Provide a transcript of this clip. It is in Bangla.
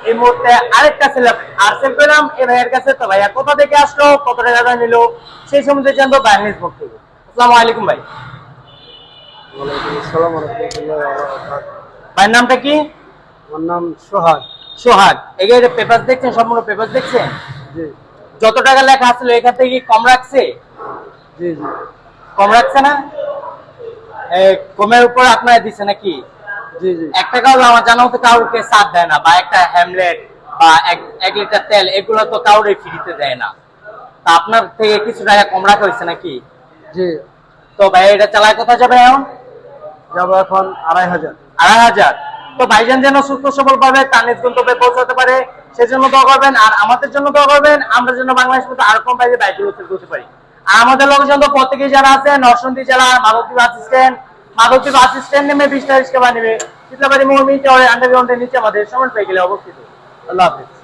এই মুহূর্তে আরেকটা ছেলে আরসেল পেলাম এই ভাইয়ের কাছে। তো ভাইয়া কোথা থেকে আসলো, কত টাকা নিল, সেই সম্বন্ধে জানবো ভাইয়ের নিজ মুখ থেকে। আসসালামু আলাইকুম ভাই। ওয়ালাইকুম আসসালাম ওয়া রাহমাতুল্লাহি ওয়া বারাকাতুহু। ভাইয়ের নামটা কি? আমার নাম সোহাগ। সোহাগ। এই যে পেপার দেখছেন, সম্পূর্ণ পেপার দেখছেন? জি যত টাকা লেখা আছিল এখান থেকে কি কম রাখছে? জি জি কম রাখছে না? কমের উপর আপনারা দিচ্ছে নাকি? জি জি 1 টাকাও আমার জানা মতো কাউকে সাথ দেয় না, বা একটা হ্যামলেট বা 1 লিটার তেল এগুলো তো কাউরে ফ্রিতে দেয় না। তা আপনার থেকে কিছু টাকা কম রাখা হয়েছে নাকি? জি। তো ভাই এটা চালায় কোথায় যাবে এখন? যাবো এখন 2500। 2500। তো ভাইজান যেন সুস্থ সবল ভাবে তার নিজ গন্তব্যে পৌঁছাতে পারে সেজন্য দোয়া করবেন, আর আমাদের জন্য দোয়া করবেন, আমরা যেন বাংলাদেশ মধ্যে আরো কম বাইরে বাইকগুলো করতে পারি। আর আমাদের লোকজন তো প্রত্যেকেই যারা আছে নরসিংদী জেলা মাধবদ্বীপ বাস স্ট্যান্ড নেমে 20 টাকা রিক্সা নেবে শীতলাবাড়ি মোহামিন টাওয়ারের আন্ডারগ্রাউন্ডের নিচে আমাদের সমান সাইকেলে অবস্থিত। আল্লাহ হাফিজ।